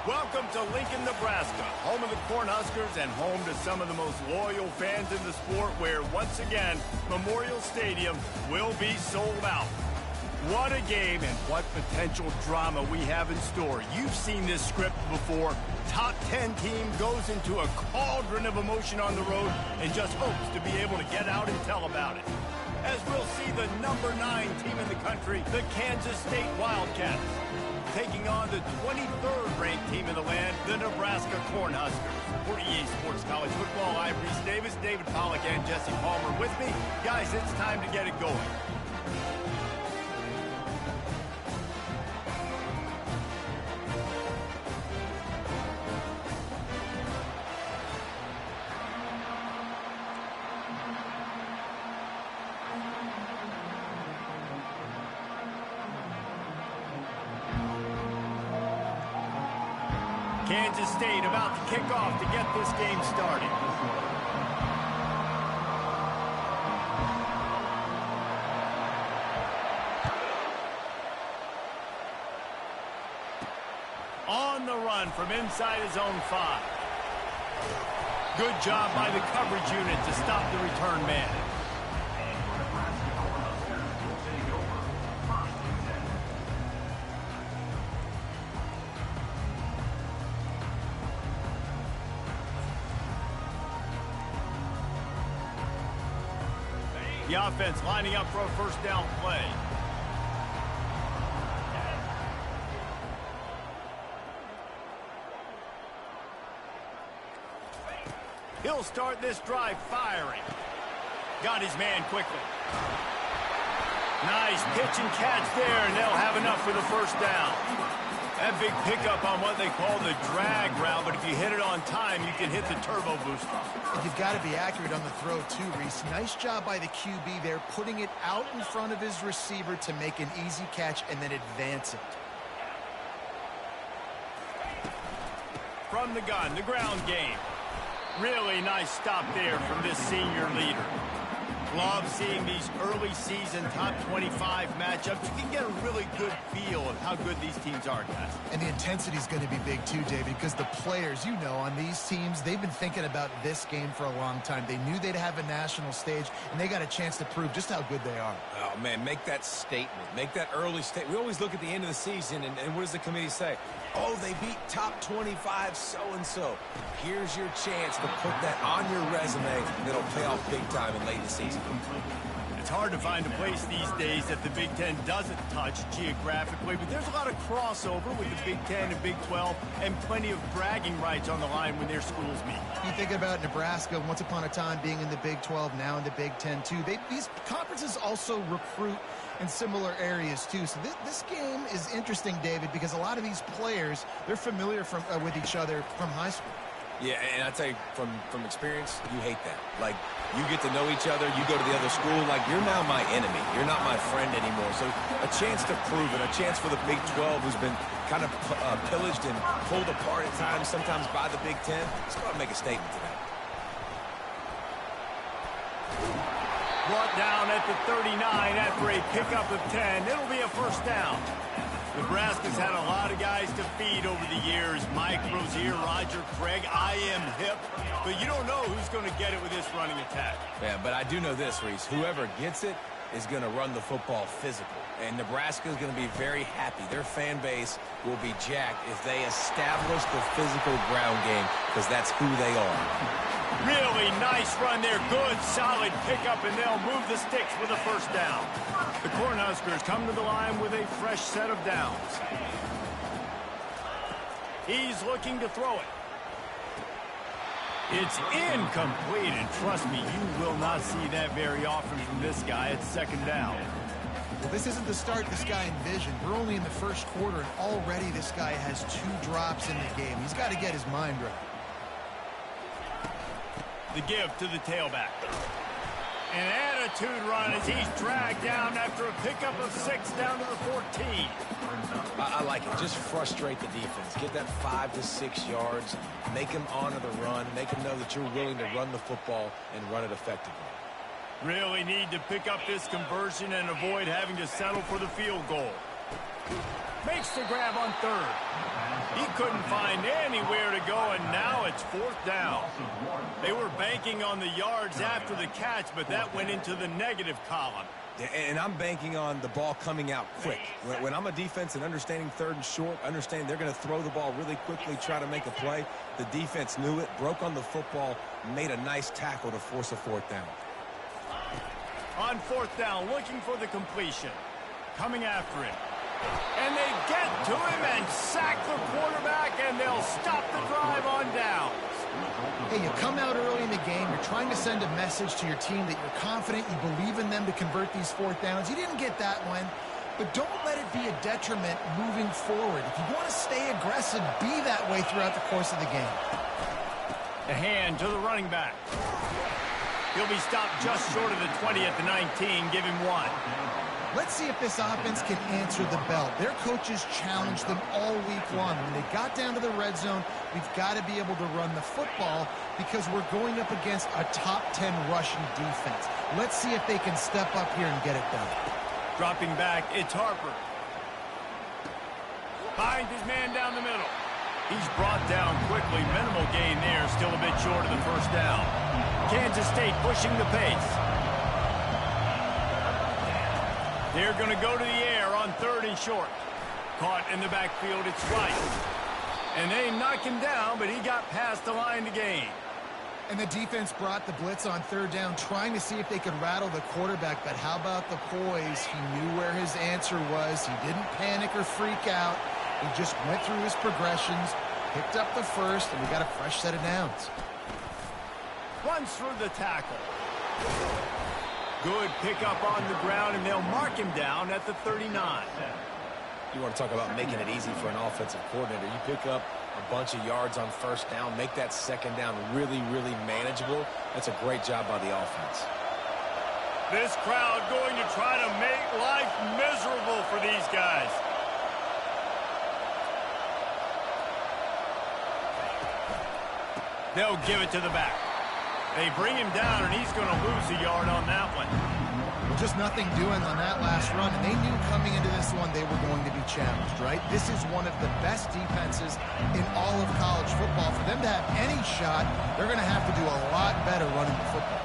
Welcome to Lincoln, Nebraska, home of the Cornhuskers and home to some of the most loyal fans in the sport where, once again, Memorial Stadium will be sold out. What a game and what potential drama we have in store. You've seen this script before. Top 10 team goes into a cauldron of emotion on the road and just hopes to be able to get out and tell about it. As we'll see the number 9 team in the country, the Kansas State Wildcats, taking on the 23rd ranked team in the land, the Nebraska Cornhuskers. For EA Sports College Football, I'm Reese Davis, David Pollack, and Jesse Palmer with me. Guys, it's time to get it going. Kansas State about to kick off to get this game started. On the run from inside his own 5. Good job by the coverage unit to stop the return man. The offense lining up for a first down play. He'll start this drive firing. Got his man quickly. Nice pitch and catch there, and they'll have enough for the first down. That big pickup on what they call the drag route, but if you hit it on time, you can hit the turbo booster. You've got to be accurate on the throw, too, Reese. Nice job by the QB there, putting it out in front of his receiver to make an easy catch and then advance it. From the gun, the ground game. Really nice stop there from this senior leader. Love seeing these early season top 25 matchups. You can get a really good feel of how good these teams are, guys. And the intensity is going to be big too, David, because the players, you know, on these teams, they've been thinking about this game for a long time. They knew they'd have a national stage, and they got a chance to prove just how good they are. Oh, man, make that statement. Make that early statement. We always look at the end of the season, and what does the committee say? Oh, they beat top 25 so-and-so. Here's your chance to put that on your resume that'll pay off big time in late in the season. It's hard to find a place these days that the Big Ten doesn't touch geographically, but there's a lot of crossover with the Big Ten and Big 12 and plenty of bragging rights on the line when their schools meet. You think about Nebraska, once upon a time being in the Big 12, now in the Big 10 too. These conferences also recruit in similar areas too. So this game is interesting, David, because a lot of these players, they're familiar with each other from high school. Yeah, and I tell you, from experience, you hate that. Like, you get to know each other, you go to the other school, like, you're now my enemy. You're not my friend anymore. So a chance to prove it, a chance for the Big 12, who's been kind of pillaged and pulled apart at times, sometimes by the Big 10. Let's go out and make a statement today. Brought down at the 39 after a pickup of 10. It'll be a first down. Nebraska's had a lot of guys to feed over the years. Mike Rozier, Roger Craig, I am hip. But you don't know who's going to get it with this running attack. Yeah, but I do know this, Reese. Whoever gets it is going to run the football physical. And Nebraska is going to be very happy. Their fan base will be jacked if they establish the physical ground game, because that's who they are. Really nice run there. Good, solid pickup, and they'll move the sticks with a first down. The Cornhuskers come to the line with a fresh set of downs. He's looking to throw it. It's incomplete, and trust me, you will not see that very often from this guy at second down. Well, this isn't the start this guy envisioned. We're only in the first quarter, and already this guy has 2 drops in the game. He's got to get his mind right. The give to the tailback. An attitude run as he's dragged down after a pickup of 6 down to the 14. I like it. Just frustrate the defense. Get that 5 to 6 yards. Make them honor the run. Make them know that you're willing to run the football and run it effectively. Really need to pick up this conversion and avoid having to settle for the field goal. Makes the grab on third. He couldn't find anywhere to go, and now it's fourth down. They were banking on the yards after the catch, but that went into the negative column. And I'm banking on the ball coming out quick. When I'm a defense and understanding third and short, understanding they're going to throw the ball really quickly, try to make a play, the defense knew it, broke on the football, made a nice tackle to force a fourth down. On fourth down, looking for the completion. Coming after him. And they get to him and sack the quarterback, and they'll stop the drive on downs. Hey, you come out early in the game, you're trying to send a message to your team that you're confident, you believe in them to convert these fourth downs. You didn't get that one, but don't let it be a detriment moving forward. If you want to stay aggressive, be that way throughout the course of the game. A hand to the running back. He'll be stopped just short of the 20 at the 19. Give him one. Let's see if this offense can answer the bell. Their coaches challenged them all week long. When they got down to the red zone, we've got to be able to run the football because we're going up against a top 10 rushing defense. Let's see if they can step up here and get it done. Dropping back, it's Harper. Finds his man down the middle. He's brought down quickly. Minimal gain there, still a bit short of the first down. Kansas State pushing the pace. They're going to go to the air on third and short. Caught in the backfield, it's Rice. And they knock him down, but he got past the line to gain. And the defense brought the blitz on third down, trying to see if they could rattle the quarterback. But how about the poise? He knew where his answer was. He didn't panic or freak out. He just went through his progressions, picked up the first, and we got a fresh set of downs. Runs through the tackle. Good pickup on the ground, and they'll mark him down at the 39. You want to talk about making it easy for an offensive coordinator. You pick up a bunch of yards on first down, make that second down really, really manageable. That's a great job by the offense. This crowd going to try to make life miserable for these guys. They'll give it to the back. They bring him down, and he's going to lose a yard on that one. Just nothing doing on that last run, and they knew coming into this one they were going to be challenged, right? This is one of the best defenses in all of college football. For them to have any shot, they're going to have to do a lot better running the football.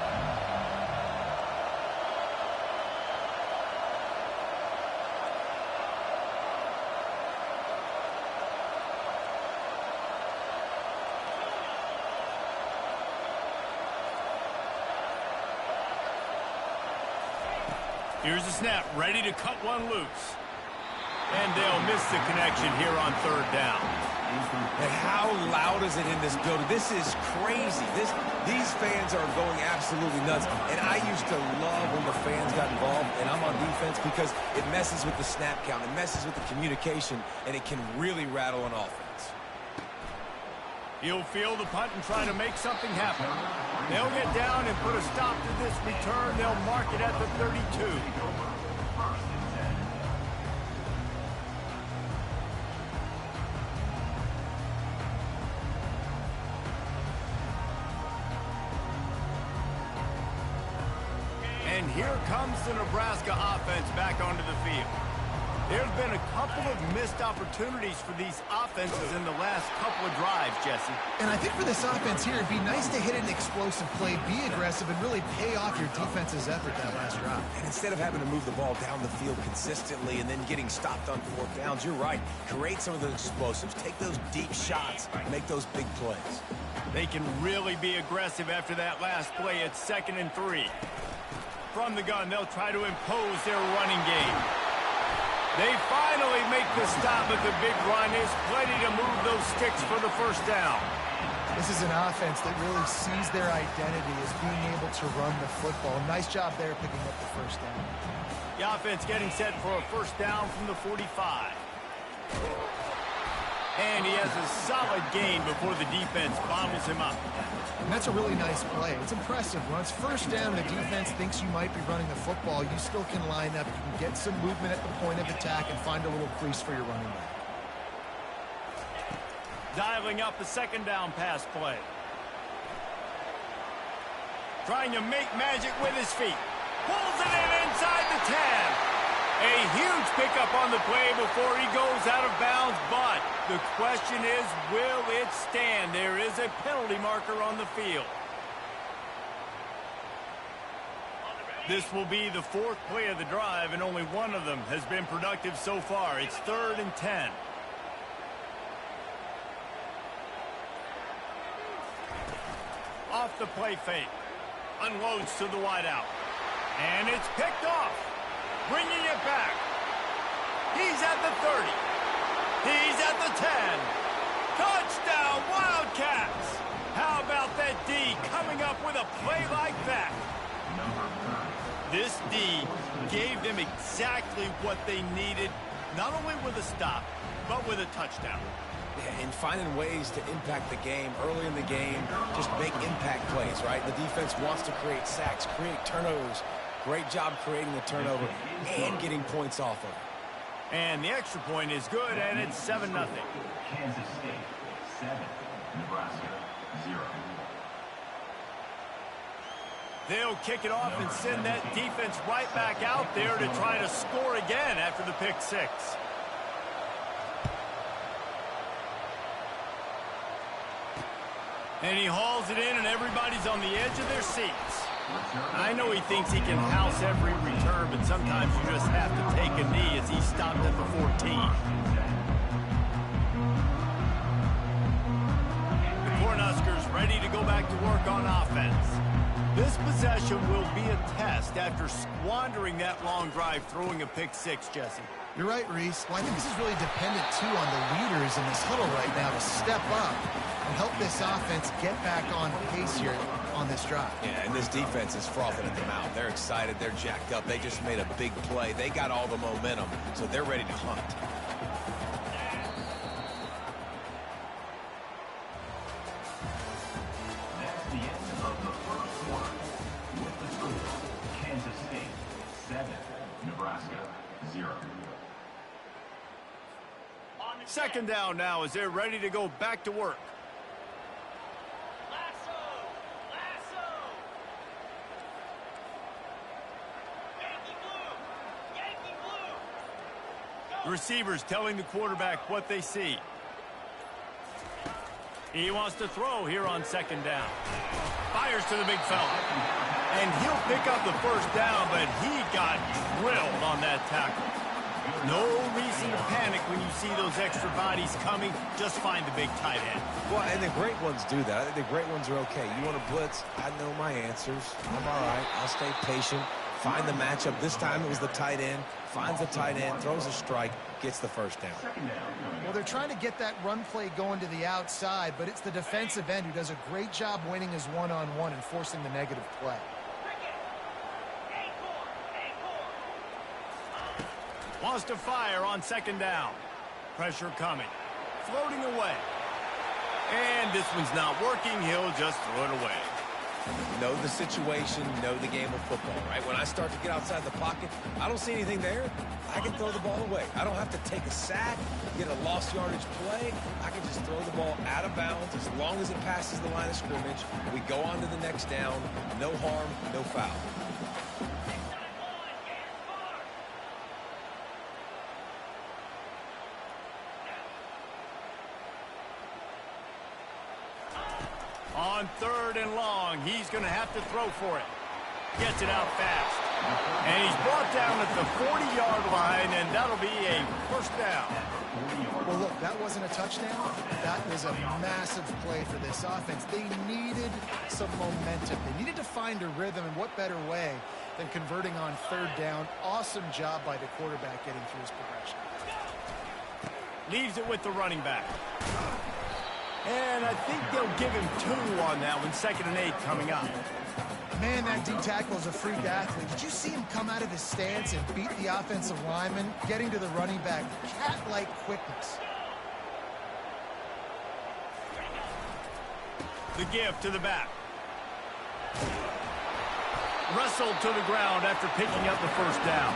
Here's the snap, ready to cut one loose. And they'll miss the connection here on third down. And how loud is it in this building? This is crazy. These fans are going absolutely nuts. And I used to love when the fans got involved, and I'm on defense because it messes with the snap count. It messes with the communication, and it can really rattle an offense. He'll field the punt and try to make something happen. They'll get down and put a stop to this return. They'll mark it at the 32. And here comes the Nebraska offense back onto the field. There's been a couple of missed opportunities for these offenses in the last couple of drives, Jesse. And I think for this offense here, it'd be nice to hit an explosive play, be aggressive, and really pay off your defense's effort that last drive. And instead of having to move the ball down the field consistently and then getting stopped on fourth downs, you're right. Create some of those explosives. Take those deep shots. Make those big plays. They can really be aggressive after that last play. It's 2nd and 3. From the gun, they'll try to impose their running game. They finally make the stop, but the big run is plenty to move those sticks for the first down. This is an offense that really sees their identity as being able to run the football. Nice job there picking up the first down. The offense getting set for a first down from the 45. And he has a solid gain before the defense bottles him up. And that's a really nice play. It's impressive. When it's first down, the defense thinks you might be running the football. You still can line up. You can get some movement at the point of attack and find a little crease for your running back. Dialing up the second down pass play. Trying to make magic with his feet. Pulls it in inside the 10. A huge pickup on the play before he goes out of bounds, but the question is, will it stand? There is a penalty marker on the field. This will be the fourth play of the drive, and only one of them has been productive so far. It's 3rd and 10. Off the play fake. Unloads to the wideout. And it's picked off. Bringing it back. He's at the 30. He's at the 10. Touchdown, Wildcats! How about that D coming up with a play like that? This D gave them exactly what they needed, not only with a stop, but with a touchdown. Yeah, and finding ways to impact the game early in the game, just make impact plays, right? The defense wants to create sacks, create turnovers. Great job creating the turnover and getting points off of it. And the extra point is good, and it's 7-0. Kansas State 7, Nebraska 0. They'll kick it off and send that defense right back out there to try to score again after the pick six. And he hauls it in, and everybody's on the edge of their seats. I know he thinks he can house every return, but sometimes you just have to take a knee as he stopped at the 14. The Cornhuskers ready to go back to work on offense. This possession will be a test after squandering that long drive throwing a pick six, Jesse. You're right, Reese. Well, I think this is really dependent, too, on the leaders in this huddle right now to step up and help this offense get back on pace here on this drive. Yeah, and this defense is frothing at the mouth. They're excited. They're jacked up. They just made a big play. They got all the momentum, so they're ready to hunt. That's the end of the first quarter. With the score, Kansas State 7, Nebraska 0. Second down now as they're ready to go back to work. The receivers telling the quarterback what they see. He wants to throw here on second down. Fires to the big fella. And he'll pick up the first down, but he got drilled on that tackle. No reason to panic when you see those extra bodies coming. Just find the big tight end. Well, and the great ones do that. I think the great ones are okay. You want to blitz? I know my answers. I'm all right. I'll stay patient. Find the matchup. This time it was the tight end. Finds the tight end, throws a strike, gets the first down. Well, they're trying to get that run play going to the outside, but it's the defensive end who does a great job winning his one-on-one and forcing the negative play. Wants to fire on second down. Pressure coming. Floating away. And this one's not working. He'll just throw it away. Know the situation, know the game of football, right? When I start to get outside the pocket, I don't see anything there. I can throw the ball away. I don't have to take a sack, get a lost yardage play. I can just throw the ball out of bounds as long as it passes the line of scrimmage. We go on to the next down. No harm, no foul. On third and long, he's going to have to throw for it. Gets it out fast. And he's brought down at the 40-yard line, and that'll be a first down. Well, look, that wasn't a touchdown. That was a massive play for this offense. They needed some momentum. They needed to find a rhythm, and what better way than converting on third down. Awesome job by the quarterback getting through his progression. Leaves it with the running back. And I think they'll give him 2 on that one. 2nd and 8 coming up. Man, that D-tackle is a freak athlete. Did you see him come out of his stance and beat the offensive lineman, getting to the running back? Cat-like quickness. The give to the back. Wrestled to the ground after picking up the first down.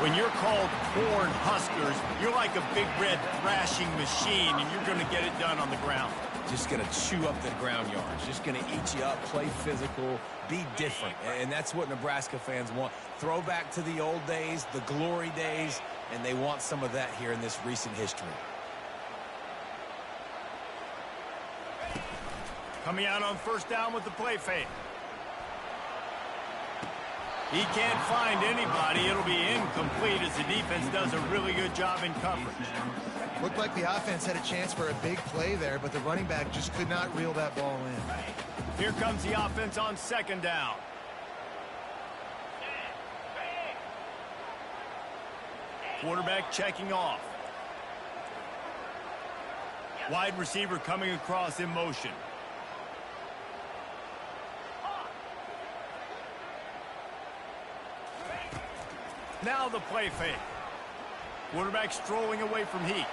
When you're called Cornhuskers, you're like a big red thrashing machine, and you're going to get it done on the ground. just going to chew up the ground yards, just going to eat you up, play physical, be different. And that's what Nebraska fans want. Throw back to the old days, the glory days, and they want some of that here in this recent history. Coming out on first down with the play fake. He can't find anybody. It'll be incomplete as the defense does a really good job in coverage. Looked like the offense had a chance for a big play there, but the running back just could not reel that ball in. Here comes the offense on second down. Quarterback checking off. Wide receiver coming across in motion. Now the play fake. Quarterback strolling away from Heat.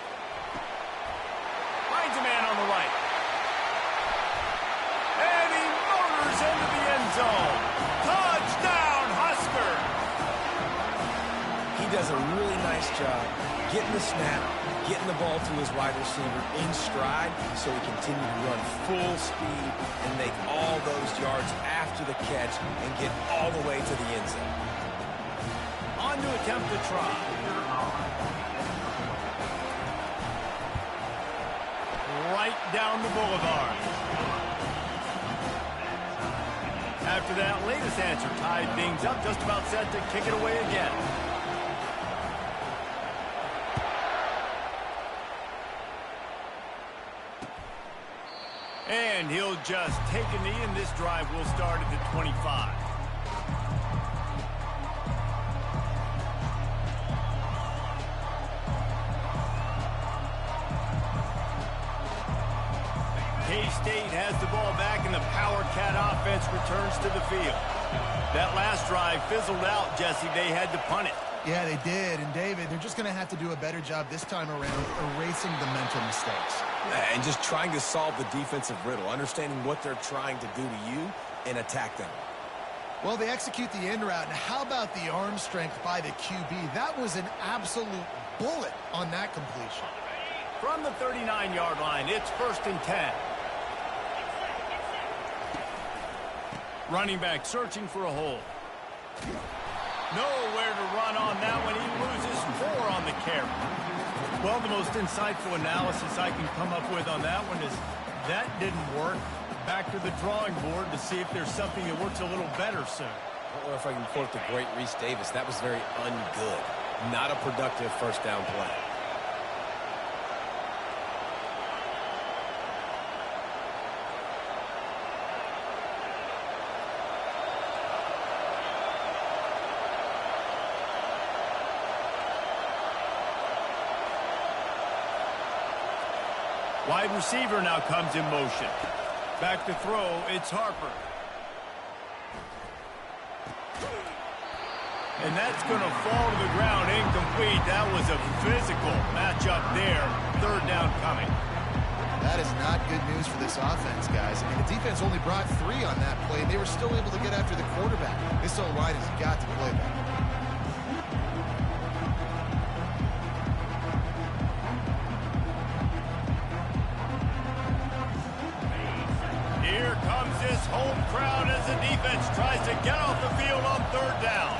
Finds a man on the right. And he motors into the end zone. Touchdown, Husker! He does a really nice job getting the snap, getting the ball to his wide receiver in stride so he continue to run full speed and make all those yards after the catch and get all the way to the end zone. On to attempt the try. Right down the boulevard. After that latest answer tied things up, just about set to kick it away again. And he'll just take a knee, and this drive will start at the 25. K-State has the ball back, and the Power Cat offense returns to the field. That last drive fizzled out, Jesse. They had to punt it. Yeah, they did. And, David, they're just going to have to do a better job this time around erasing the mental mistakes. And just trying to solve the defensive riddle, understanding what they're trying to do to you and attack them. Well, they execute the end route. And how about the arm strength by the QB? That was an absolute bullet on that completion. From the 39-yard line, it's 1st and 10. Running back searching for a hole. Nowhere to run on that one. He loses 4 on the carry. Well, the most insightful analysis I can come up with on that one is that didn't work. Back to the drawing board to see if there's something that works a little better soon. Or if I can quote the great Reese Davis, that was very ungood. Not a productive first down play. Wide receiver now comes in motion. Back to throw, it's Harper. And that's going to fall to the ground incomplete. That was a physical matchup there. 3rd down coming. That is not good news for this offense, guys. I mean, the defense only brought 3 on that play, and they were still able to get after the quarterback. This O-line has got to play that. Here comes this home crowd as the defense tries to get off the field on 3rd down.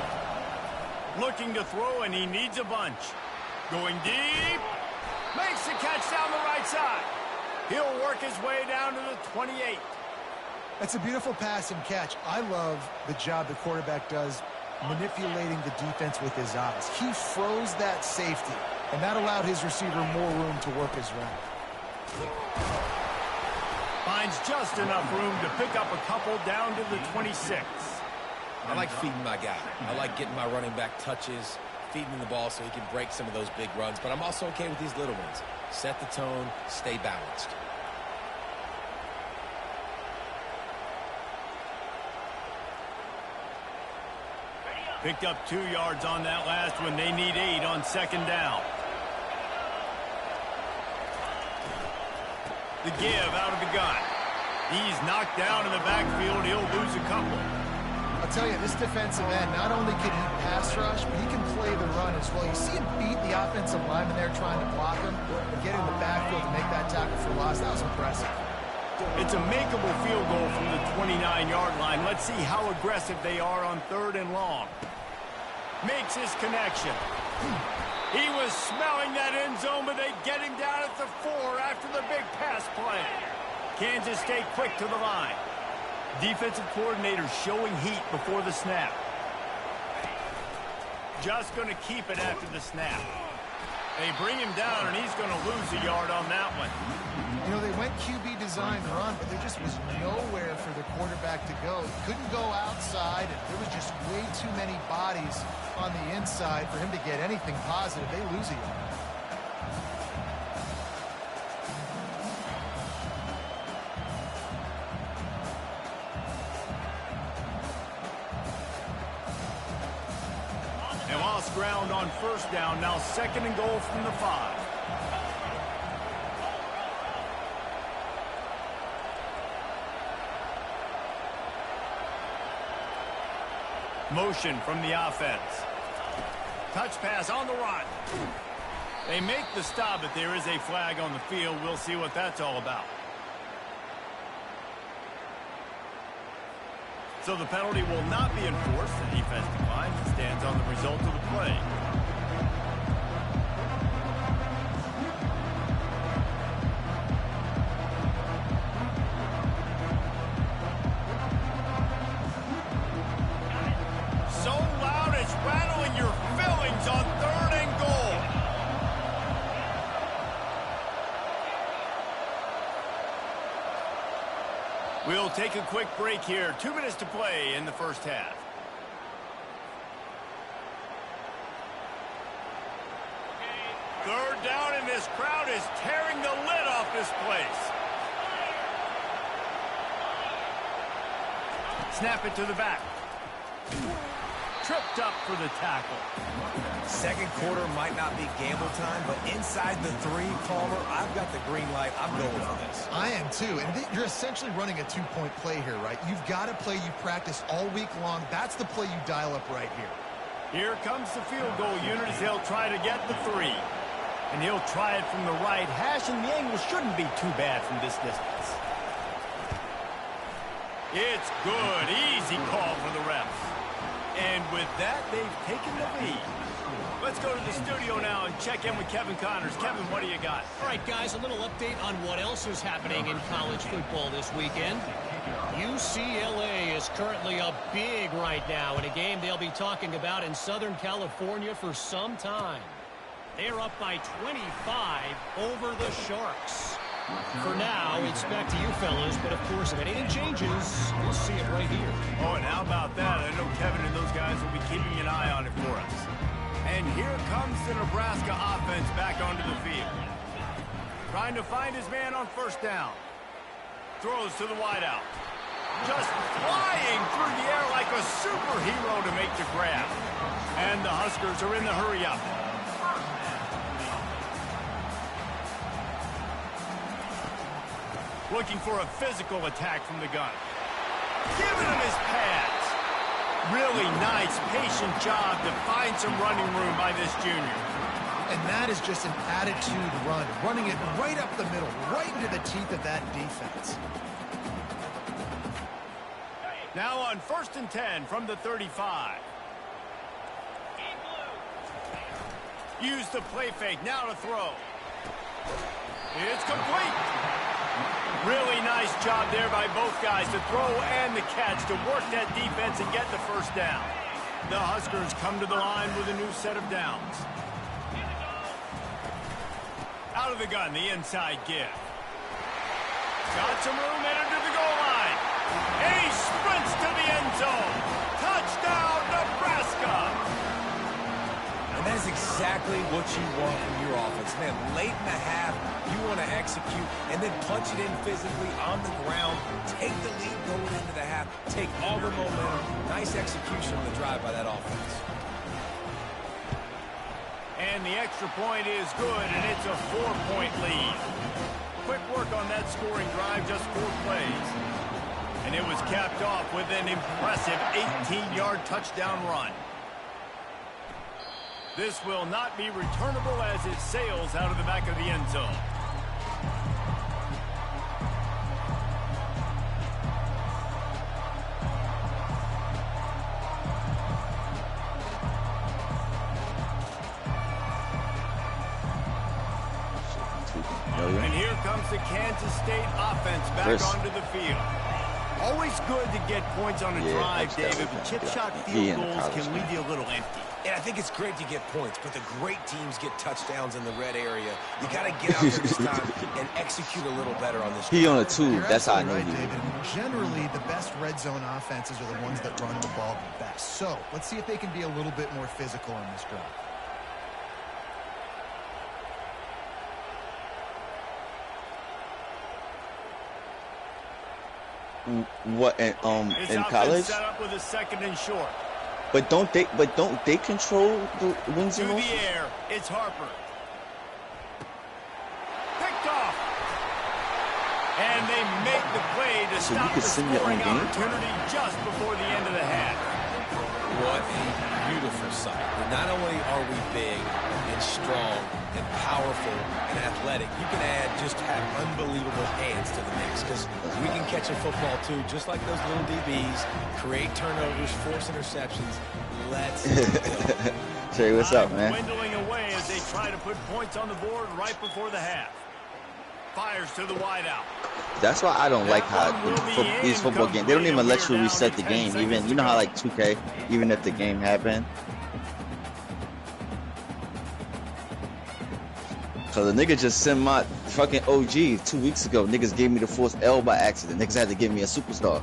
Looking to throw, and he needs a bunch. Going deep. Makes the catch down the right side. He'll work his way down to the 28. That's a beautiful pass and catch. I love the job the quarterback does manipulating the defense with his eyes. He froze that safety, and that allowed his receiver more room to work his route. Finds just enough room to pick up a couple down to the 26. I like feeding my guy. I like getting my running back touches, feeding him the ball so he can break some of those big runs. But I'm also okay with these little ones. Set the tone, stay balanced. Picked up 2 yards on that last one. They need 8 on 2nd down. The give out of the gun. He's knocked down in the backfield. He'll lose a couple. I'll tell you, this defensive end, not only can he pass rush, but he can play the run as well. You see him beat the offensive lineman there trying to block him and get in the backfield to make that tackle for loss. That was impressive. It's a makeable field goal from the 29-yard line. Let's see how aggressive they are on 3rd and long. Makes his connection. He was smelling that end zone, but they get him down at the 4 after the big pass play. Kansas State quick to the line. Defensive coordinator showing heat before the snap. Just going to keep it after the snap. They bring him down, and he's going to lose a yard on that one. You know, they went QB design run, but there just was nowhere for the quarterback to go. He couldn't go outside, and there was just way too many bodies on the inside for him to get anything positive. They lose a yard. They lost ground on 1st down. Now 2nd and goal from the 5. Motion from the offense. Touch pass on the run. They make the stop, but there is a flag on the field. We'll see what that's all about. So the penalty will not be enforced. The defense declines and stands on the result of the play. So loud it's rattling your fillings on 3rd and goal. We'll take a quick break here. 2 minutes to play in the 1st half. Third down, and this crowd is tearing the lid off this place. Snap it to the back. Tripped up for the tackle. 2nd quarter might not be gamble time, but inside the 3, Palmer, I've got the green light. I'm going for this. I am too, and you're essentially running a 2-point play here, right? You've got a play you practice all week long. That's the play you dial up right here. Here comes the field goal unit as they'll try to get the 3. And he'll try it from the right hash, and the angle shouldn't be too bad from this distance. It's good. Easy call for the refs. And with that, they've taken the lead. Let's go to the studio now and check in with Kevin Connors. Kevin, what do you got? All right, guys, a little update on what else is happening in college football this weekend. UCLA is currently up big right now in a game they'll be talking about in Southern California for some time. They're up by 25 over the Sharks. For now, it's back to you fellas, but of course, if anything changes, we'll see it right here. Oh, and how about that? I know Kevin and those guys will be keeping an eye on it for us. And here comes the Nebraska offense back onto the field. Trying to find his man on 1st down. Throws to the wideout. Just flying through the air like a superhero to make the grab. And the Huskers are in the hurry-up. Looking for a physical attack from the gun. Giving him his pads. Really nice, patient job to find some running room by this junior. And that is just an attitude run, running it right up the middle, right into the teeth of that defense. Now on 1st and 10 from the 35. Use the play fake, now to throw. It's complete. Really nice job there by both guys to throw and the catch to work that defense and get the 1st down. The Huskers come to the line with a new set of downs. Out of the gun, the inside give. Got some room, entered to the goal line. And he sprints to the end zone. Touchdown, Nebraska! And that is exactly what you want from your offense. Man, late in the half, you want to execute and then punch it in physically on the ground. Take the lead going into the half. Take all the momentum. Nice execution on the drive by that offense. And the extra point is good, and it's a 4-point lead. Quick work on that scoring drive, just 4 plays. And it was capped off with an impressive 18-yard touchdown run. This will not be returnable as it sails out of the back of the end zone. the Kansas State offense back onto the field. Always good to get points on a drive, David, but chip shot field goals can leave you a little empty. And I think it's great to get points, but the great teams get touchdowns in the red area. You got to get out there this time and execute a little better on this. He on a 2. That's how I know right, he. David. Generally, the best red zone offenses are the ones that run the ball the best. So let's see if they can be a little bit more physical in this drive. What in college? Set up with a second and short. But don't they control the wings and motions? To the air, it's Harper. Picked off. And they make the play to So stop you could the send your own scoring game? opportunity just before the end of the half. What a beautiful sight. Not only are we big and strong and powerful and athletic, you can just have unbelievable hands to the mix, because we can catch a football too, just like those little DBs, create turnovers, force interceptions. Let's go. Sherry, what's up, man? Dwindling away as they try to put points on the board right before the half. Fires to the wideout. That's why I don't like how these football games, they don't even let you reset the game. Even, you know how like 2K, even if the game happened. Cause the nigga just sent my fucking OG 2 weeks ago. Niggas gave me the force L by accident. Niggas had to give me a superstar.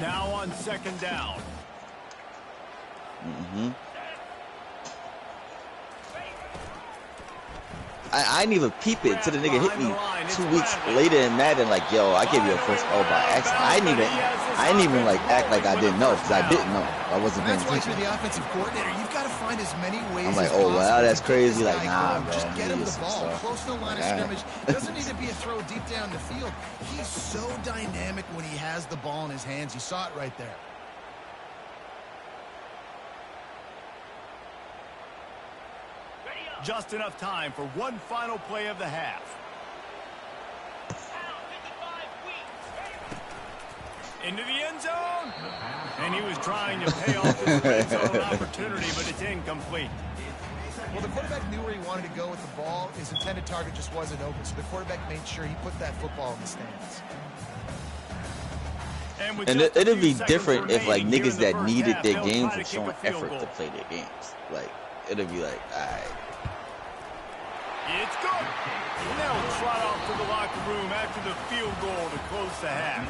Now on second down. I didn't even peep it till the nigga hit me 2 weeks later in Madden. Like, yo, I gave you a first L by accident. I didn't even like act like I didn't know, because I didn't know. I wasn't paying That's why attention. you're the offensive coordinator. You've got to find as many ways I'm like, as oh possible wow, that's to crazy. get this Like, guy nah, going. bro. Just get him the some ball stuff. close to the line of Alright. scrimmage. Doesn't need to be a throw deep down the field. He's so dynamic when he has the ball in his hands. You saw it right there. Just enough time for one final play of the half. Into the end zone. And he was trying to pay off his red zone opportunity, but it's incomplete. Well, the quarterback knew where he wanted to go with the ball. His intended target just wasn't open, so the quarterback made sure he put that football in the stands. And it'd be different if like remaining here niggas in the that first needed half, their they'll games try were to showing kick a field effort goal. to play their games. Like, it'd be like, alright. It's good. And they'll trot off to the locker room after the field goal to close the half.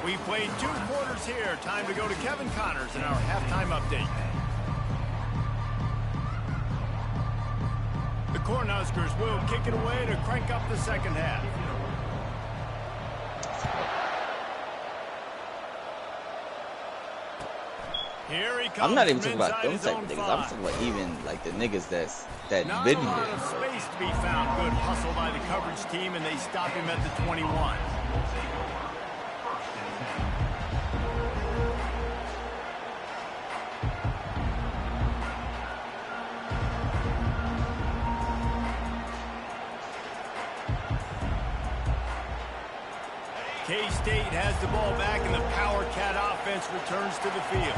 We played 2 quarters here. Time to go to Kevin Connors in our halftime update. The Cornhuskers will kick it away to crank up the second half. Here he comes. I'm not even from talking about inside them his type own of niggas. 5. I'm talking about even like the niggas that Not been a lot here. of space to be found. Good hustle by the coverage team, and they stop him at the 21. K-State has the ball back, and the Power Cat offense returns to the field.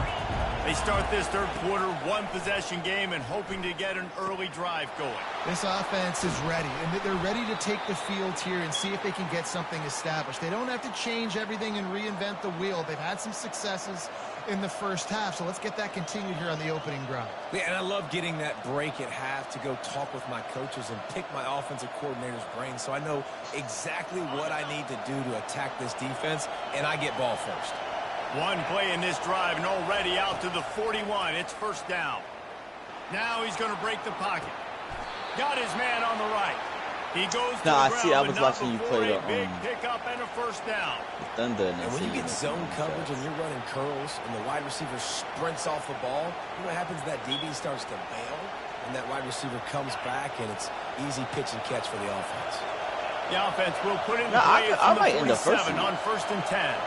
They start this third quarter, 1-possession game, and hoping to get an early drive going. This offense is ready, and they're ready to take the field here and see if they can get something established. They don't have to change everything and reinvent the wheel. They've had some successes in the first half, so let's get that continued here on the opening drive. Yeah, and I love getting that break at half to go talk with my coaches and pick my offensive coordinator's brain so I know exactly what I need to do to attack this defense, and I get ball first. One play in this drive, and already out to the 41. It's first down. Now he's going to break the pocket. Got his man on the right. He goes to Nah, the see, I ground, was but not watching you before play a the, big pickup and a first down. Thunder. And when you get zone coverage and you're running curls and the wide receiver sprints off the ball, you know what happens? That DB starts to bail, and that wide receiver comes back, and it's easy pitch and catch for the offense. The offense will put in the Nah, play I from might end the up first 47 on first and 10.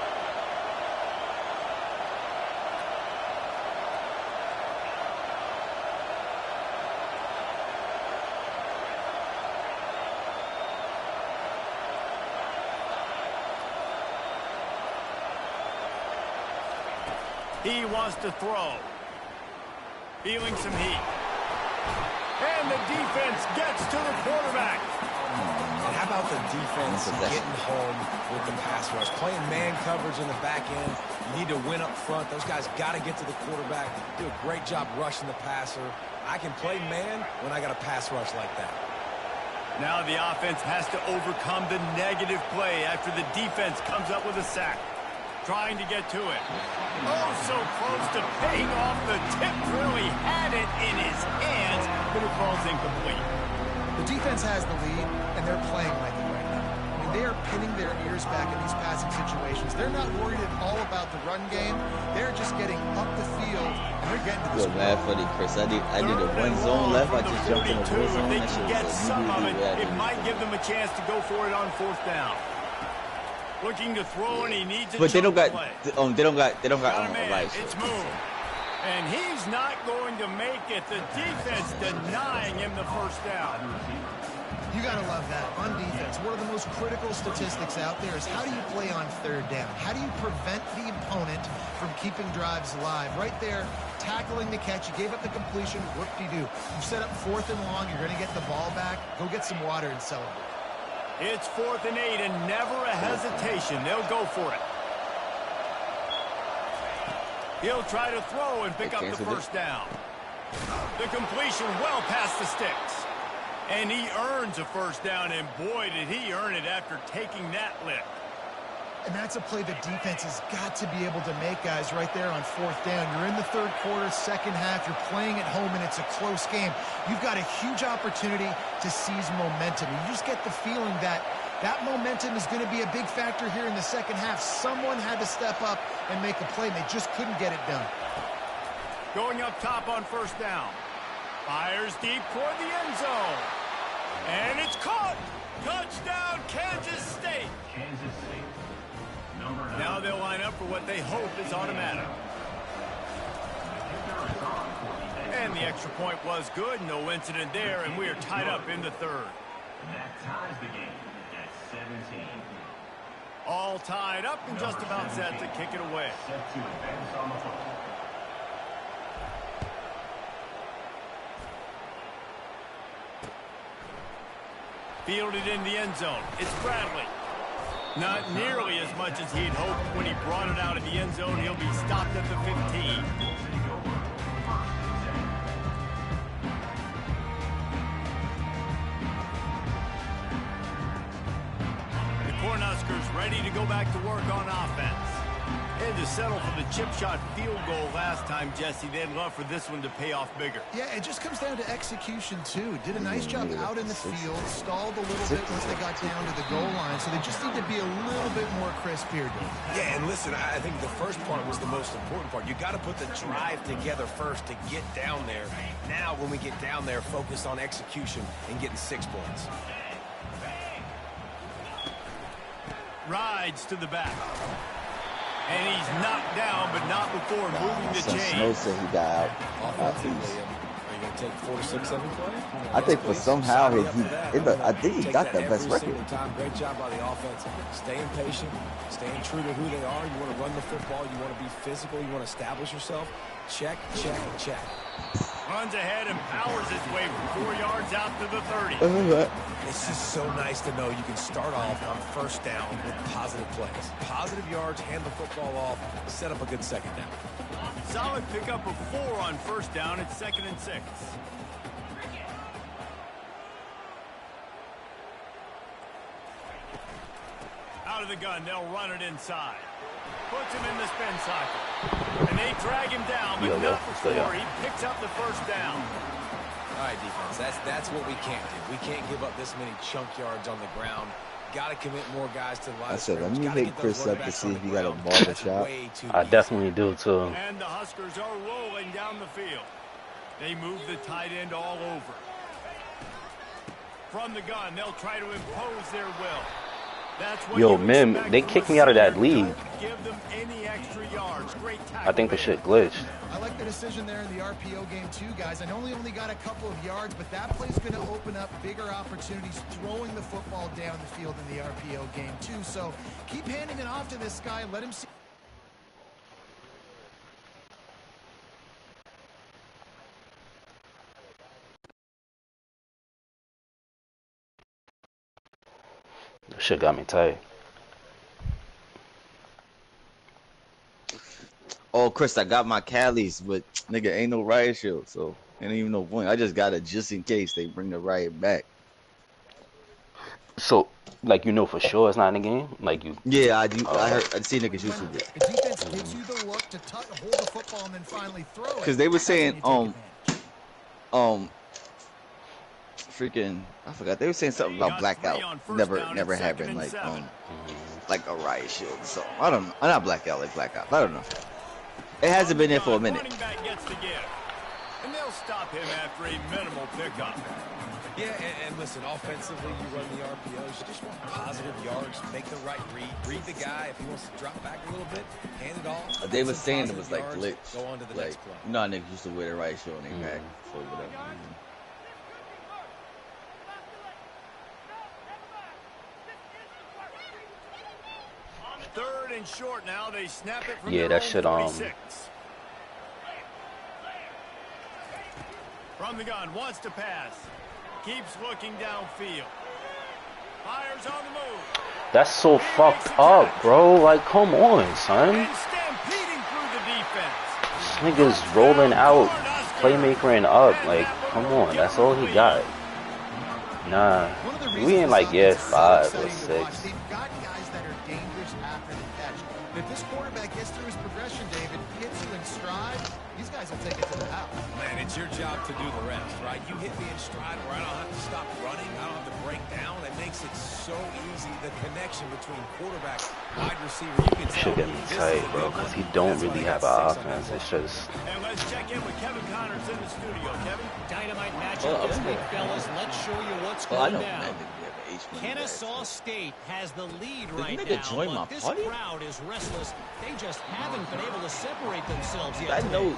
He wants to throw. Feeling some heat. And And the defense gets to the quarterback. And how about the defense getting home with the pass rush? Playing man coverage in the back end. You need to win up front. Those guys got to get to the quarterback. Do a great job rushing the passer. I can play man when I got a pass rush like that. Now the offense has to overcome the negative play after the defense comes up with a sack. Trying to get to it. Oh, so close to paying off. The tip really had it in his hands, but it falls incomplete. The defense has the lead, and they're playing like it right now. I mean, they are pinning their ears back in these passing situations. They're not worried at all about the run game. They're just getting up the field, and they're getting to the score. Mad funny, Chris. I did a one zone left. I just jumped in a full zone. If they can get some of it, it might give them a chance to go for it on fourth down. Looking to throw, and he needs a but they don't got play. they don't got right. It's moved. And he's not going to make it. The defense denying him the first down. You got to love that. On defense, one of the most critical statistics out there is how do you play on third down? How do you prevent the opponent from keeping drives alive? Right there, tackling the catch. You gave up the completion. Whoop-de-doo. You set up 4th and long. You're going to get the ball back. Go get some water and celebrate. It's 4th and 8, and never a hesitation. They'll go for it. He'll try to throw and pick up the first down. The completion well past the sticks. And he earns a first down, and boy, did he earn it after taking that lick. And that's a play the defense has got to be able to make, guys, right there on 4th down. You're in the 3rd quarter, 2nd half. You're playing at home, and it's a close game. You've got a huge opportunity to seize momentum. You just get the feeling that that momentum is going to be a big factor here in the 2nd half. Someone had to step up and make a play, and they just couldn't get it done. Going up top on first down. Fires deep toward the end zone. And it's caught. Touchdown, Kansas State. Kansas State. Now they'll line up for what they hope is automatic. And the extra point was good. No incident there, and we are tied up in the 3rd. That ties the game at 17. All tied up and just about set to kick it away. Set to advance on the football. Fielded in the end zone. It's Bradley. Not nearly as much as he'd hoped when he brought it out of the end zone. He'll be stopped at the 15. The Cornhuskers ready to go back to work on offense. Had to settle for the chip shot field goal last time, Jesse. They'd love for this one to pay off bigger. Yeah, it just comes down to execution, too. Did a nice job out in the field, stalled a little bit once they got down to the goal line, so they just need to be a little bit more crisp here, dude. Yeah, and listen, I think the first part was the most important part. You got to put the drive together first to get down there. Now, when we get down there, focus on execution and getting 6 points. Rides to the back. And he's knocked down, but not before moving the chain. Snow said he got out. Offensively, are you going to take 4 to 6 every play? I think for somehow I think he got the best record. Great job by the offense. Staying patient, staying true to who they are. You want to run the football. You want to be physical. You want to establish yourself. Check, check, check. Runs ahead and powers his way from 4 yards out to the 30. It's just so nice to know you can start off on first down with positive plays. Positive yards, hand the football off, set up a good second down. Solid pickup of 4 on first down. It's 2nd and 6. Out of the gun, they'll run it inside. Puts him in the spin cycle. And they drag him down, but not before he picks up the first down. All right, defense, that's what we can't do. We can't give up this many chunk yards on the ground. Got to commit more guys to the line. I said, let me hit Chris up to see if he got a barber shop. I definitely do, too. And the Huskers are rolling down the field. They move the tight end all over. From the gun, they'll try to impose their will. Yo, Mim, they kicked me out of that league. Give them any extra yards. Great tackle. I think the shit glitched. I like the decision there in the RPO game too, guys. I know he only got a couple of yards, but that play's going to open up bigger opportunities throwing the football down the field in the RPO game too. So keep handing it off to this guy. Let him see. Shit got me tight. Oh, Chris, I got my Callies, but nigga, ain't no riot shield, so ain't even no point. I just got it just in case they bring the riot back. So, like, you know for sure it's not in the game? Like, you... Yeah, I do. I see niggas YouTube it. The defense gives you the look to hold the football and then finally throw it. Because they were saying, That's when you take advantage. freaking, I forgot. They were saying something about blackout. Never having like a riot shield. So I don't know. Not blackout, like blackout. I don't know. It hasn't been there for a minute. And they'll stop him after a minimal pickup. Yeah, and listen, offensively, you run the RPOs. You just want positive yards, make the right read the guy. If he wants to drop back a little bit, hand it off. They were saying it was like glitch. Go on to the like, next play. You know how niggas used to wear the riot shield on their back for whatever reason. Third and short now. They snap it from Yeah, their that shit, own 46. From the gun, wants to pass. Keeps looking downfield. Fires on the move. That's so fucked up, bro. Like, come on, son. And stampeding through the defense. This nigga's rolling out, playmaker and up. Like, come on, that's all he got. Nah, we in like year 5 or 6. They've got guys that are dangerous after the catch. If this quarterback gets through his progression, David, hits you in stride, these guys will take it to the house. Man, it's your job to do the rest, right? You hit me in stride where I don't have to stop running. I don't have to break down. It makes it so easy. The connection between quarterback, wide receiver. You can Should get me tight, bro, because he don't really have an offense. It's just... And let's check in with Kevin Connors in the studio. Kevin? Dynamite matchup this week, fellas. Let's show you what's I going know. down. Man, Kennesaw State has the lead right nigga now, join my but this party? crowd is restless. They just haven't been able to separate themselves yet. I know.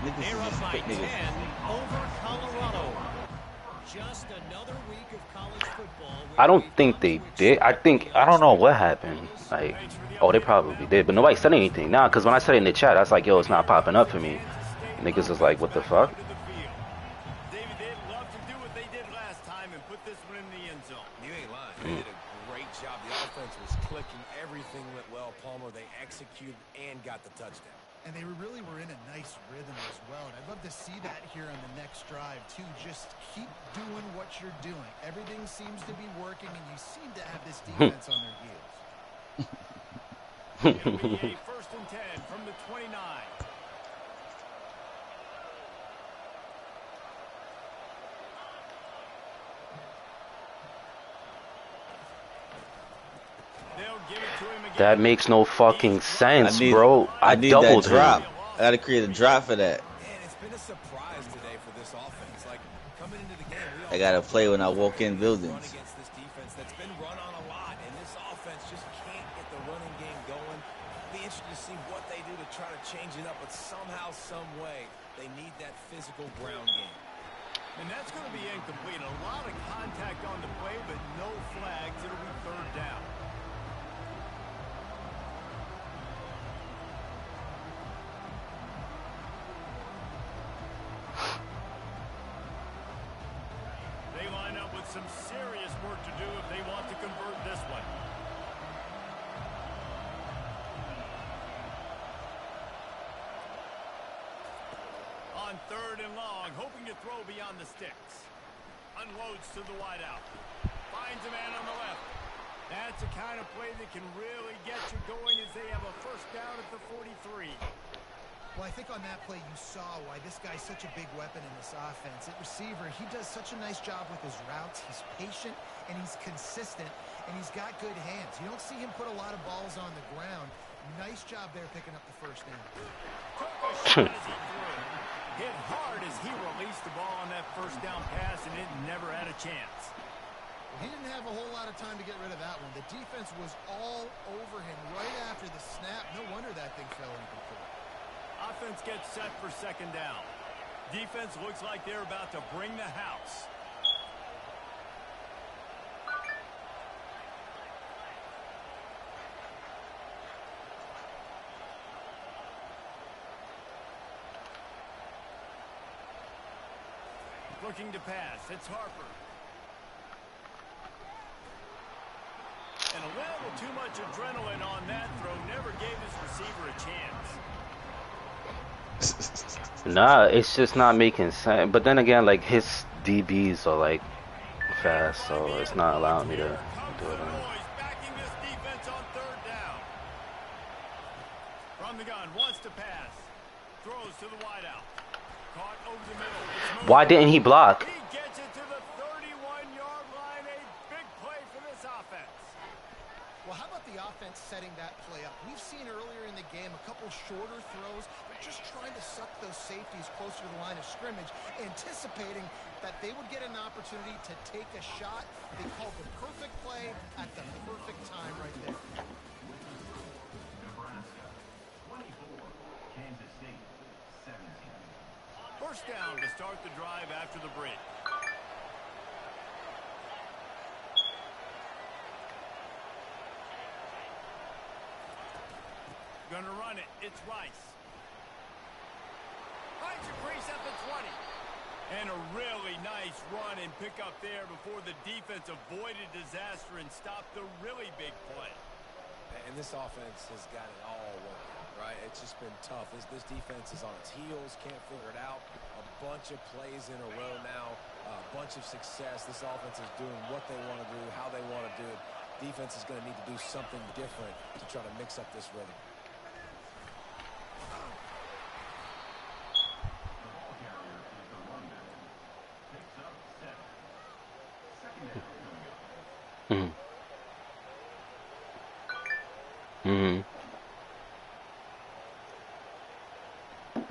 They're Niggas up is by quick 10 niggas. over Colorado. Just another week of college football. I don't think they did. I don't know what happened. Like, oh, they probably did, but nobody said anything. Nah, because when I said it in the chat, I was like, yo, it's not popping up for me. Niggas was like, what the fuck? David, they'd love to do what they did last time and put this one in the end zone. You ain't lying. They did a great job. The offense was clicking. Everything went well. Palmer, they executed and got the touchdown. And they really were in a nice rhythm as well. And I'd love to see that here on the next drive, too. Just keep doing what you're doing. Everything seems to be working, and you seem to have this defense on their heels. It'll be a 1st and 10 from the 29. That makes no fucking sense, bro. I need doubled that drop. him. I gotta create a drop for that. Man, it's been a surprise today for this offense. Like, coming into the game, I gotta play when I walk in buildings. against this defense that's been run on a lot, and this offense just can't get the running game going. Be interested to see what they do to try to change it up, but somehow, some way, they need that physical ground game. And that's going to be incomplete. A lot of contact on the play, but no flags. It'll be 3rd down. They line up with some serious work to do if they want to convert this one. On 3rd and long, hoping to throw beyond the sticks. Unloads to the wideout. Finds a man on the left. That's the kind of play that can really get you going as they have a 1st down at the 43. Well, I think on that play you saw why this guy's such a big weapon in this offense. At receiver, he does such a nice job with his routes. He's patient, and he's consistent, and he's got good hands. You don't see him put a lot of balls on the ground. Nice job there picking up the 1st down. Took a shot as he threw. Hit hard as he released the ball on that 1st down pass, and it never had a chance. He didn't have a whole lot of time to get rid of that one. The defense was all over him right after the snap. No wonder that thing fell incomplete. Offense gets set for 2nd down. Defense looks like they're about to bring the house. Looking to pass. It's Harper. And a little too much adrenaline on that throw. Never gave his receiver a chance. Nah, it's just not making sense. But then again, like his DBs are like fast, so it's not allowing me to do it. Backing this defense on third down. From the gun, wants to pass. Throws to the wideout. Caught over the middle. Why didn't he block? He gets it to the 31-yard line. A big play for this offense. Well, how about the offense setting that play up? We've seen earlier in the game a couple shorter throws. They're just trying to suck those safeties closer to the line of scrimmage, anticipating that they would get an opportunity to take a shot. They called the perfect play at the perfect time right there. Nebraska 24, Kansas State 17. First down to start the drive after the break. Gonna run it. It's Rice. Finds a crease at the 20. And a really nice run and pick up there before the defense avoided disaster and stopped the really big play. And this offense has got it all working, right? It's just been tough. This defense is on its heels, can't figure it out. A bunch of plays in a row now, a bunch of success. This offense is doing what they want to do, how they want to do it. Defense is going to need to do something different to try to mix up this rhythm.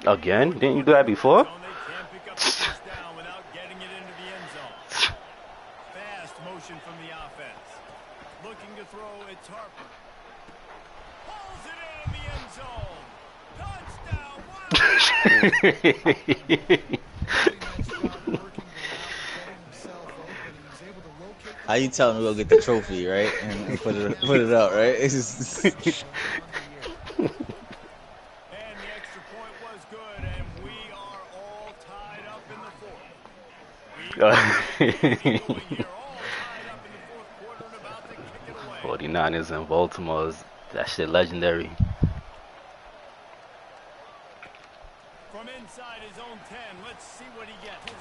Again? Didn't you do that before? They can't pick up the first down without getting it into the end zone. Fast motion from the offense. Looking to throw, it's Harper. Pulls it in the end zone. Touchdown. How you tell him to go get the trophy, right? And put it up, right? It's just And the extra point was good, and we are all tied up in the fourth. We are all tied up in the fourth quarter and about to kick it away. 49ers in Baltimore, that shit legendary. From inside his own 10, let's see what he gets.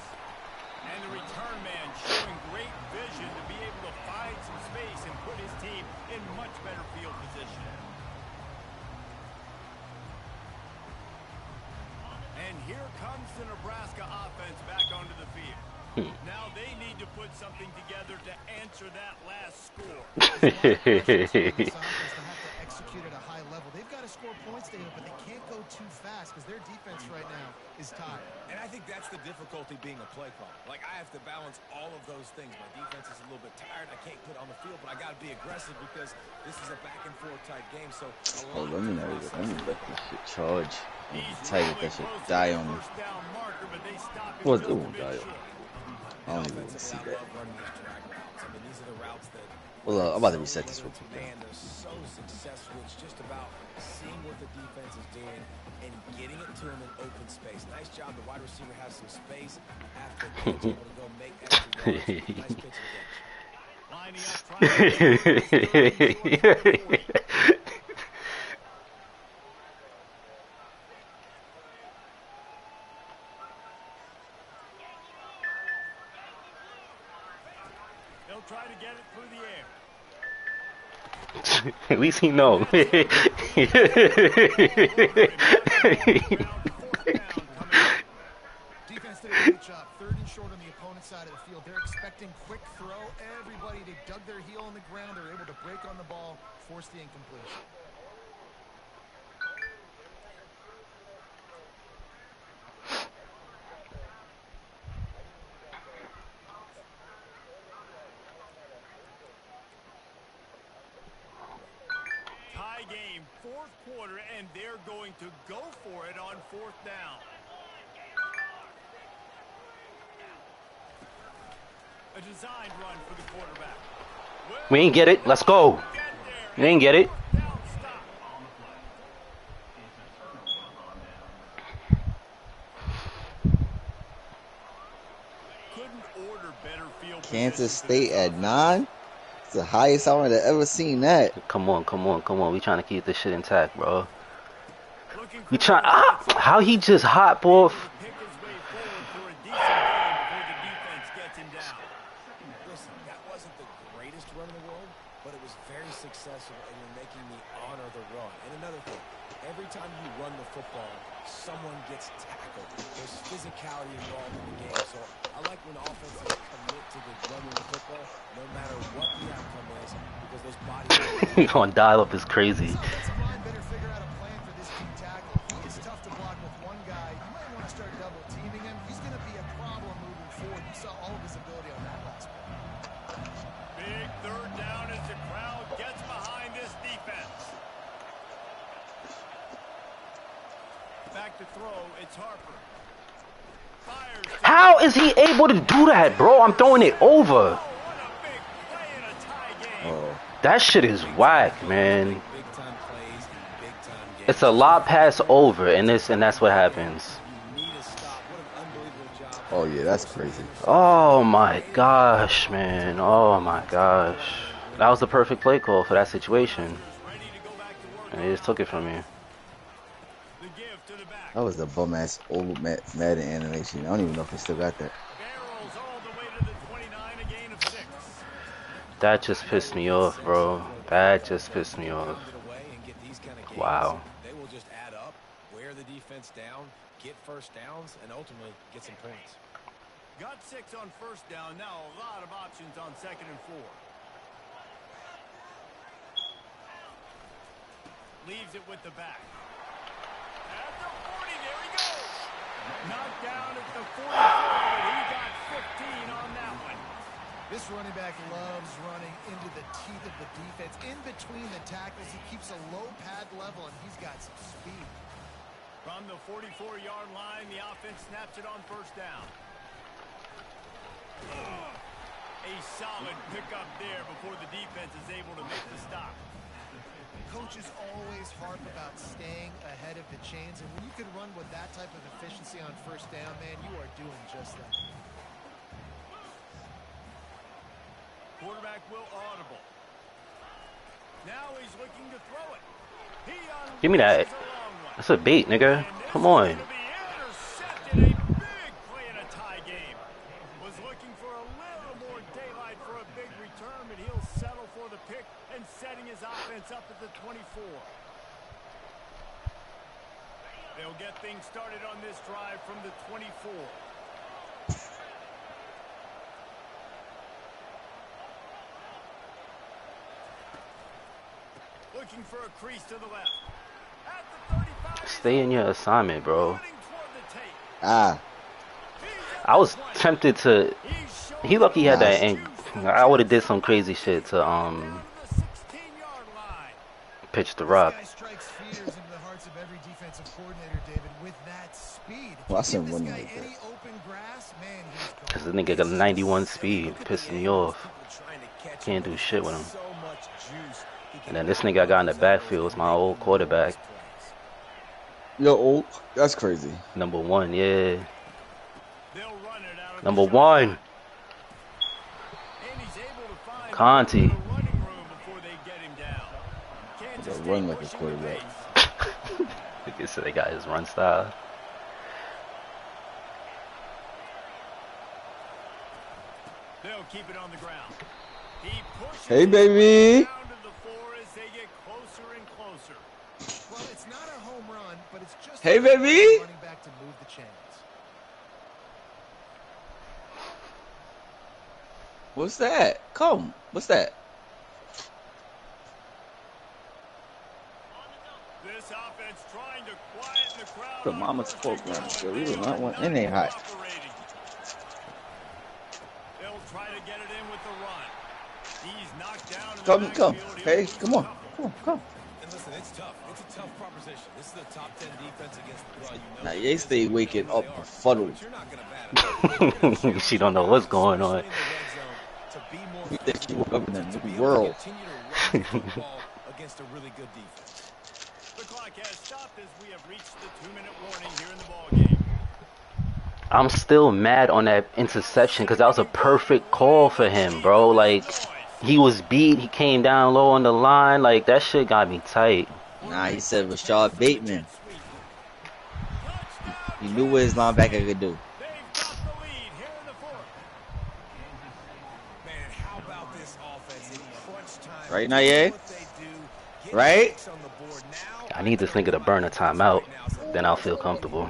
And the return man showing great vision to be able to find some space and put his team in much better field position. And here comes the Nebraska offense back onto the field. Now they need to put something together to answer that last score. Execute at a high level. They've got to score points, David, but they can't go too fast because their defense right now is tired. And I think that's the difficulty being a play caller. Like, I have to balance all of those things. My defense is a little bit tired. I can't put on the field, but I got to be aggressive because this is a back-and-forth type game. So, let me let this shit charge. Tight, that shit die on me. What? It won't die on me. I don't even want to see that. Well, I'm about to reset this real quick. Man, they're so successful. It's just about seeing what the defense is doing and getting it to them in open space. Nice job. The wide receiver has some space after the catch, able to go make extra yards. Nice pitch again. They'll try to get it through the air. At least he knows. Defense did a great job. Third and short on the opponent's side of the field. They're expecting quick throw. Everybody, they dug their heel on the ground. They're able to break on the ball, force the incompletion. Game, fourth quarter, and they're going to go for it on fourth down. A designed run for the quarterback. We ain't get it. Let's go. We ain't get it. Couldn't order better field Kansas State at 9. It's the highest I would have ever seen that. Come on, come on, come on. We trying to keep this shit intact, bro. We trying. Ah, how he just hot off. Listen, that wasn't the greatest run in the world, but it was very successful, and you're making me honor the run. And another thing, every time you run the football, someone gets tackled. There's physicality involved in the game. So I like when offenses commit to the running the football, no matter what the outcome is, because those bodies On dial up is crazy. Offensive line better figure out a plan for this key tackle. He is tough to block with one guy. You might want to start double teaming him. He's going to be a problem moving forward. You saw all of his ability on that last play. Big third down as the crowd gets behind this defense. Back to throw, it's Harper. Fires to How is he able to do that, bro? I'm throwing it over. what a big play in a tie game. Oh, That shit is whack, man. big-time plays and big-time games. It's a lot pass over, and that's what happens. You need to stop. What an unbelievable job. oh yeah, that's crazy. Oh my gosh, man. Oh my gosh. That was the perfect play call for that situation. Ready to go back to work. And they just took it from me. The give to the back. That was the bum ass old Madden animation. I don't even know if they still got that. Barrels all the way to the 29, a gain of 6. That just pissed me off, bro. That just pissed me off. Get away and get these kind of games. Wow. They will just add up, wear the defense down, get first downs, and ultimately get some points. Got 6 on first down. Now a lot of options on 2nd and 4. Leaves it with the back. At the 40, there he goes. Knocked down at the 44, but he got 15 on that one. This running back loves running into the teeth of the defense. In between the tackles, he keeps a low pad level, and he's got some speed. From the 44-yard line, the offense snaps it on first down. A solid pickup there before the defense is able to make the stop. Coaches always harp about staying ahead of the chains, and when you can run with that type of efficiency on first down, man, you are doing just that. Quarterback will audible. Now he's looking to throw it. Give me that. Unleashes a long one. That's a bait, nigga. And this Come is on. gonna be intercepted. A big play in a tie game. Was looking for a little more daylight for a big return, but he'll settle for the pick and setting his offense up at the 24. They'll get things started on this drive from the 24. Looking for a crease to the left. At the 35. Stay in your assignment, bro. Running toward the tape. Ah, I was tempted to. He's showing He lucky he had that, Nice. and I would have did some crazy shit to down to the 16-yard line. pitch the This rock. guy strikes fears into the hearts of every defensive coordinator, David, with that speed. Well, I Give seen this one guy like that. any open grass, man, he's gone. Cause the nigga got 91 speed, pissing me off. People trying to catch Can't him, do shit with him. so much juice. He can And then this nigga I got in the backfield was my old quarterback, yo, old. That's crazy. number 1. Yeah, They'll run it out of number the 1. And he's able to find Conti. the running room before they get him down. Kansas They'll State run like a pushing the quarterback. pace. Nigga said they got his run style. They'll keep it on the ground. He pushes Hey, it baby. down to the floor as they get closer and closer. Well, it's not a home run, but it's just Hey, enough for baby. the running back to move the chains. What's that? Come. What's that? This offense trying to quieten the crowd. The on mama's first program. and So goal. we do They not are want any hot. cooperating. They'll try to get it in with the run. He's knocked down in the Come. backfield. Hey, He'll come on. cover. Come. And listen, it's tough. It's a tough proposition. This is the top 10 defense against the run. You know Now, it. they stay waking up befuddled. But you're not going to bat. She don't know what's going on. To be more We think she woke up in a to be new able to world. continue to run the football against a really good defense. The clock has stopped as we have reached the 2-minute warning here in the ballgame. I'm still mad on that interception because that was a perfect call for him, bro. Like, He was beat. He came down low on the line. Like, that shit got me tight. Nah, he said Rashad Bateman. He knew what his linebacker could do. Right, Naye? Right? I need this nigga to burn a timeout. Then I'll feel comfortable.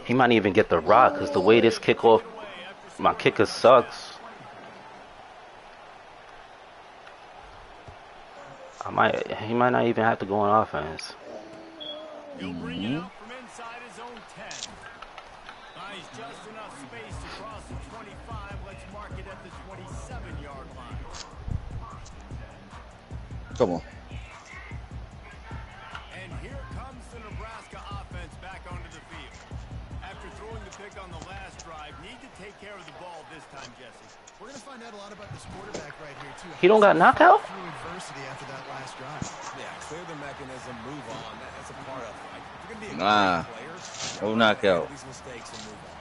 He might even get the rock because the way this kickoff, my kicker sucks. He might not even have to go on offense. He'll bring it out from inside his own 10. He's just enough space to cross the 25. Let's mark it at the 27-yard line. Come on. And here comes the Nebraska offense back onto the field. After throwing the pick on the last drive, need to take care of the ball this time, Jesse. We're going to find out a lot about this quarterback right here, too. He don't got knocked out? Through adversity after that last drive. Yeah, clear the mechanism, move on. That's a part of it. Like, if you're gonna be a Nah. great player, No knockout. these mistakes and move on.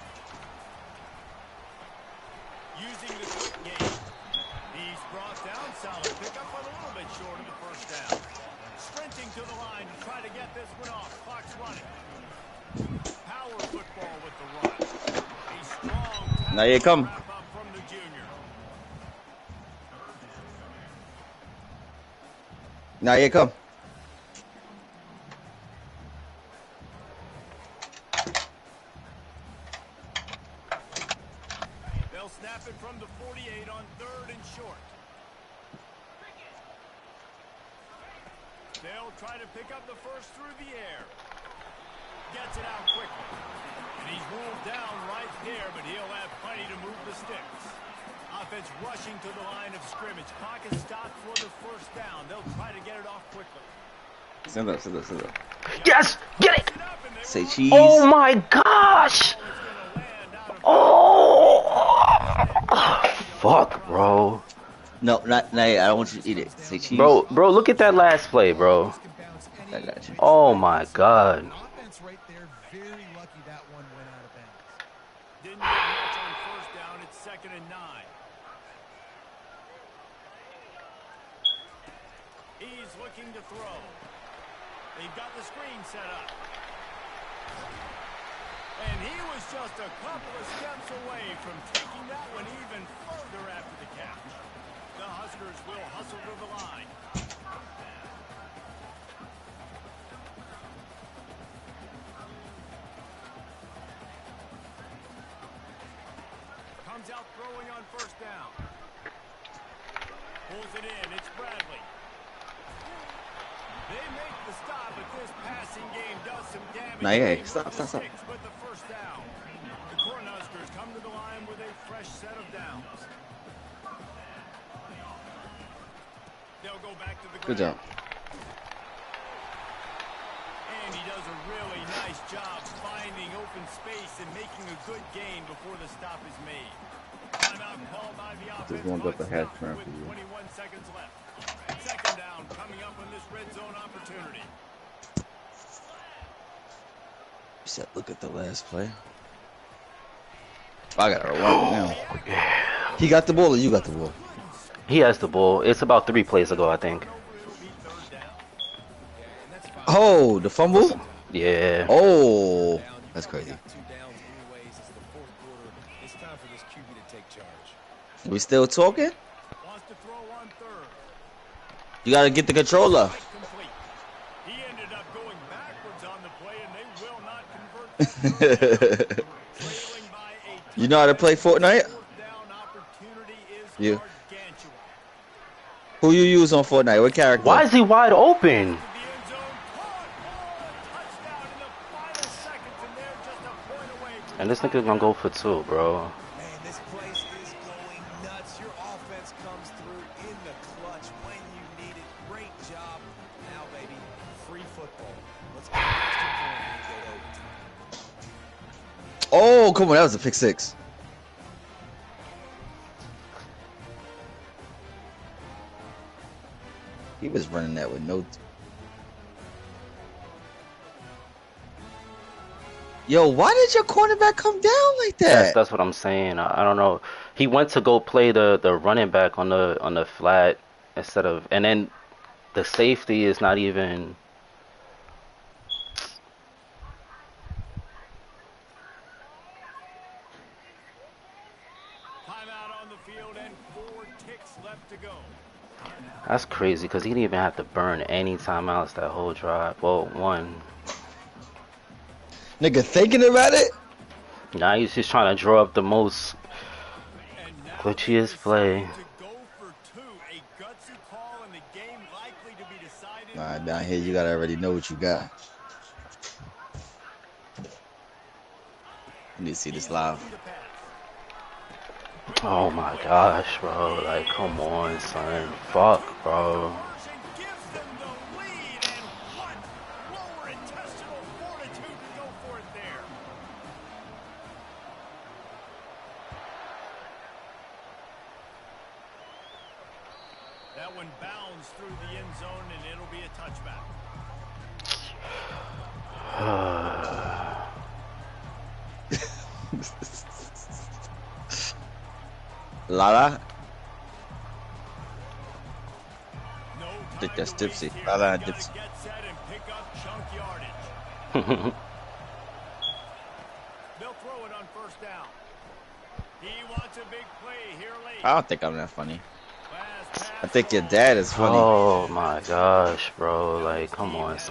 Using the quick game. He's brought down, solid pickup, but a little bit short of the first down. Sprinting to the line to try to get this one off. Clock's running. Power football with the run. A strong Now you come. wrap up from the junior. Now you come. They'll snap it from the 48 on 3rd and short. They'll try to pick up the first through the air. Gets it out quickly. And he's ruled down right there, but he'll have plenty to move the sticks. Offense rushing to the line of scrimmage. Clock is stopped for the first down. They'll try to get it off quickly. Stand up, stand up, stand up. Yes! Get it! Say cheese. Oh my gosh! Oh! Fuck, bro. No, not I don't want you to eat it. Say cheese. Bro, look at that last play, bro. I got you. Oh my god. Offense right there, very lucky that one went out of bounds. Didn't get much on first down. It's 2nd and 9. He's looking to throw. They've got the screen set up. And he was just a couple of steps away from taking that one even further after the catch. The Huskers will hustle to the line. Comes out throwing on first down. Pulls it in. It's Bradley. They make the stop, but this passing game does some damage. Nah, yeah, They stop, run stop, the stop. sticks with the first down. The Cornhuskers come to the line with a fresh set of downs. They'll go back to the Good ground. job. And he does a really nice job finding open space and making a good gain before the stop is made. Timeout called by the offense. Just warmed up a half turn with for you. 21 seconds left. 2nd down coming up on this red zone opportunity. You said, look at the last play. I gotta run now. He got the ball or you got the ball? He has the ball. It's about 3 plays ago, I think. Oh, the fumble? Yeah. Oh, that's crazy. 2 downs anyways. It's the 4th quarter. It's time for this QB to take charge. We still talking? Wants to throw on 3rd. You gotta get the controller. Complete. He ended up going backwards on the play, and they will not convert that third down. Trailing by 8. You know how to play Fortnite? 4th down opportunity is You. gargantuan. Who you use on Fortnite? What character? Why is he wide open? The end zone caught. Oh, touchdown in the final seconds, and they're just a point away from And this nigga gonna go for 2, bro. Man, this place is going nuts. Your offense comes through in the clutch when you need it. Great job. Now, baby, free football. Let's get an extra point and go overtime. Oh, come on. That was a pick 6. He was running that with no... Yo, why did your cornerback come down like that? That's what I'm saying. I don't know. He went to go play the running back on the flat instead of, and then the safety is not even. Timeout on the field and 4 ticks left to go. That's crazy because he didn't even have to burn any timeouts that whole drive. Well, one. Nigga thinking about it? Now he's just trying to draw up the most glitchiest play. Nah, down here you gotta already know what you got. I need to see this live. Oh my gosh, bro. Like, come on, son. Fuck, bro. That one bounds through the end zone, and it'll be a touchback. Lala? I think that's Dipsy. Lala and Dipsy. They'll throw it on first down. He wants a big play here late. I don't think I'm that funny. I think your dad is funny. Oh my gosh, bro. Like, come on, son.